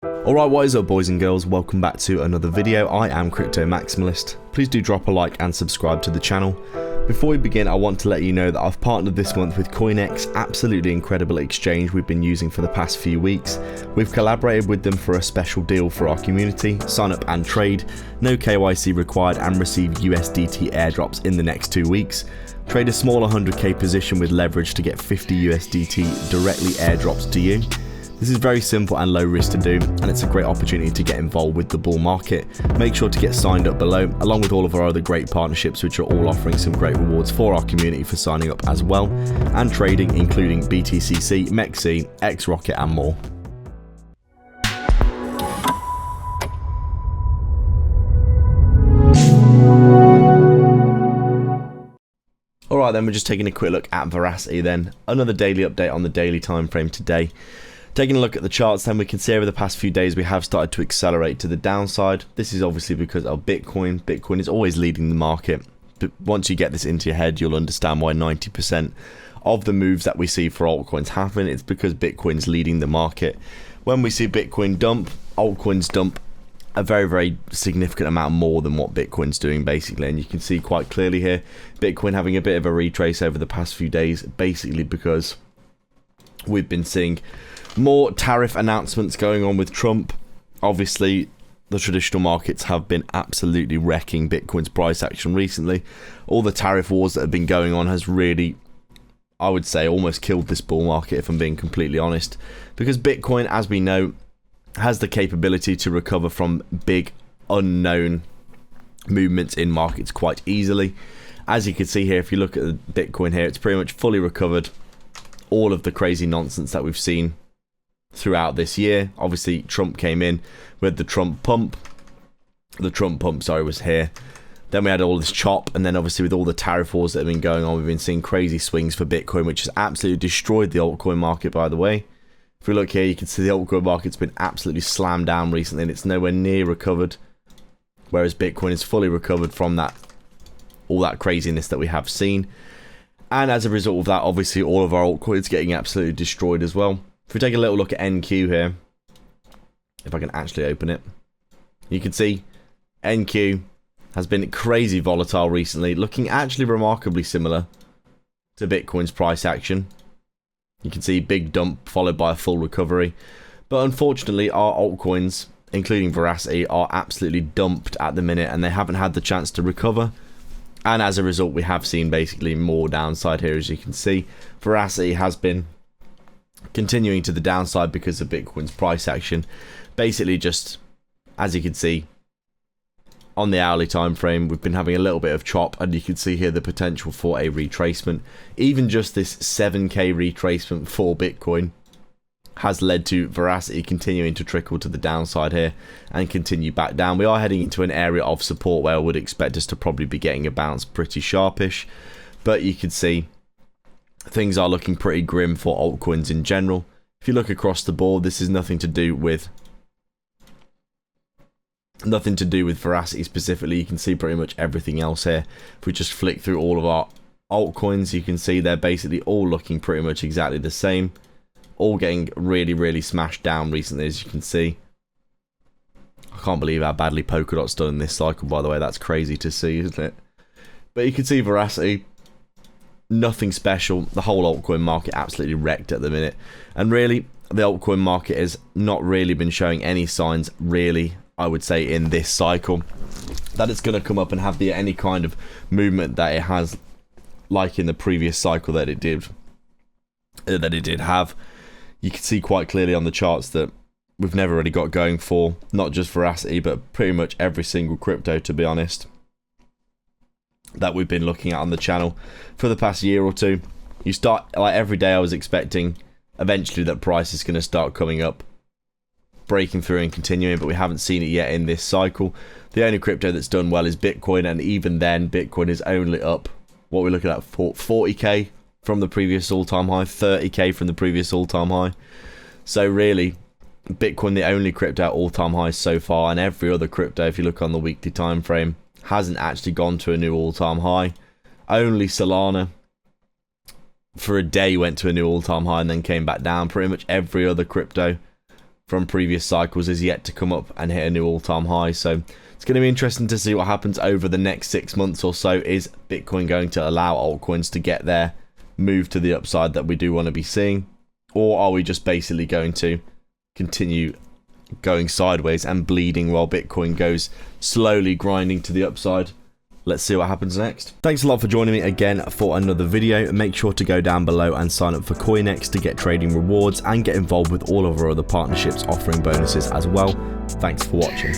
Alright, what is up boys and girls, welcome back to another video. I am Crypto Maximalist. Please do drop a like and subscribe to the channel. Before we begin, I want to let you know that I've partnered this month with CoinX, absolutely incredible exchange we've been using for the past few weeks. We've collaborated with them for a special deal for our community, sign up and trade, no KYC required, and receive USDT airdrops in the next 2 weeks. Trade a small 100k position with leverage to get 50 USDT directly airdrops to you. This is very simple and low risk to do, and it's a great opportunity to get involved with the bull market. Make sure to get signed up below, along with all of our other great partnerships, which are all offering some great rewards for our community for signing up as well, and trading including BTCC, MEXC, XRocket and more. Alright then, we're just taking a quick look at Verasity then. Another daily update on the daily time frame today. Taking a look at the charts then, we can see over the past few days we have started to accelerate to the downside. This is obviously because of Bitcoin. Bitcoin is always leading the market, but once you get this into your head, you'll understand why 90% of the moves that we see for altcoins happen. It's because Bitcoin's leading the market. When we see Bitcoin dump, altcoins dump a very significant amount more than what Bitcoin's doing basically, and you can see quite clearly here Bitcoin having a bit of a retrace over the past few days, basically because we've been seeing more tariff announcements going on with Trump. Obviously the traditional markets have been absolutely wrecking Bitcoin's price action recently. All the tariff wars that have been going on has really, I would say, almost killed this bull market, if I'm being completely honest, because Bitcoin, as we know, has the capability to recover from big unknown movements in markets quite easily. As you can see here, if you look at the Bitcoin here, it's pretty much fully recovered all of the crazy nonsense that we've seen throughout this year. Obviously Trump came in with the Trump pump. The Trump pump, sorry, was here. Then we had all this chop, and then obviously with all the tariff wars that have been going on, we've been seeing crazy swings for Bitcoin, which has absolutely destroyed the altcoin market, by the way. If we look here, you can see the altcoin market's been absolutely slammed down recently, and it's nowhere near recovered, whereas Bitcoin is fully recovered from that, all that craziness that we have seen. And as a result of that, obviously all of our altcoins getting absolutely destroyed as well. If we take a little look at NQ here, if I can actually open it, you can see NQ has been crazy volatile recently, looking actually remarkably similar to Bitcoin's price action. You can see big dump followed by a full recovery, but unfortunately our altcoins, including Verasity, are absolutely dumped at the minute, and they haven't had the chance to recover. And as a result, we have seen basically more downside here. As you can see, Verasity has been continuing to the downside because of Bitcoin's price action. Basically, just as you can see on the hourly time frame, we've been having a little bit of chop, and you can see here the potential for a retracement. Even just this 7k retracement for Bitcoin has led to Verasity continuing to trickle to the downside here and continue back down. We are heading into an area of support where I would expect us to probably be getting a bounce pretty sharpish, but you can see things are looking pretty grim for altcoins in general. If you look across the board, this is nothing to do with Verasity specifically. You can see pretty much everything else here. If we just flick through all of our altcoins, you can see they're basically all looking pretty much exactly the same, all getting really smashed down recently, as you can see. I can't believe how badly Polkadot's done in this cycle, by the way. That's crazy to see, isn't it? But you can see Verasity, nothing special. The whole altcoin market absolutely wrecked at the minute, and really the altcoin market has not really been showing any signs, really, I would say, in this cycle, that it's going to come up and have any kind of movement that it has, like in the previous cycle that it did have. You can see quite clearly on the charts that we've never really got going for not just Verasity, but pretty much every single crypto, to be honest, that we've been looking at on the channel for the past year or two. You start, like every day I was expecting eventually that price is going to start coming up, breaking through and continuing, but we haven't seen it yet in this cycle. The only crypto that's done well is Bitcoin, and even then Bitcoin is only up, what we're looking at, 40k from the previous all-time high, 30k from the previous all-time high. So really, Bitcoin the only crypto at all-time highs so far, and every other crypto, if you look on the weekly time frame, hasn't actually gone to a new all-time high. Only Solana for a day went to a new all-time high and then came back down. Pretty much every other crypto from previous cycles is yet to come up and hit a new all-time high. So it's going to be interesting to see what happens over the next 6 months or so. Is Bitcoin going to allow altcoins to get their move to the upside that we do want to be seeing? Or are we just basically going to continue going sideways and bleeding while Bitcoin goes slowly grinding to the upside? Let's see what happens next. Thanks a lot for joining me again for another video. Make sure to go down below and sign up for CoinX to get trading rewards and get involved with all of our other partnerships offering bonuses as well. Thanks for watching.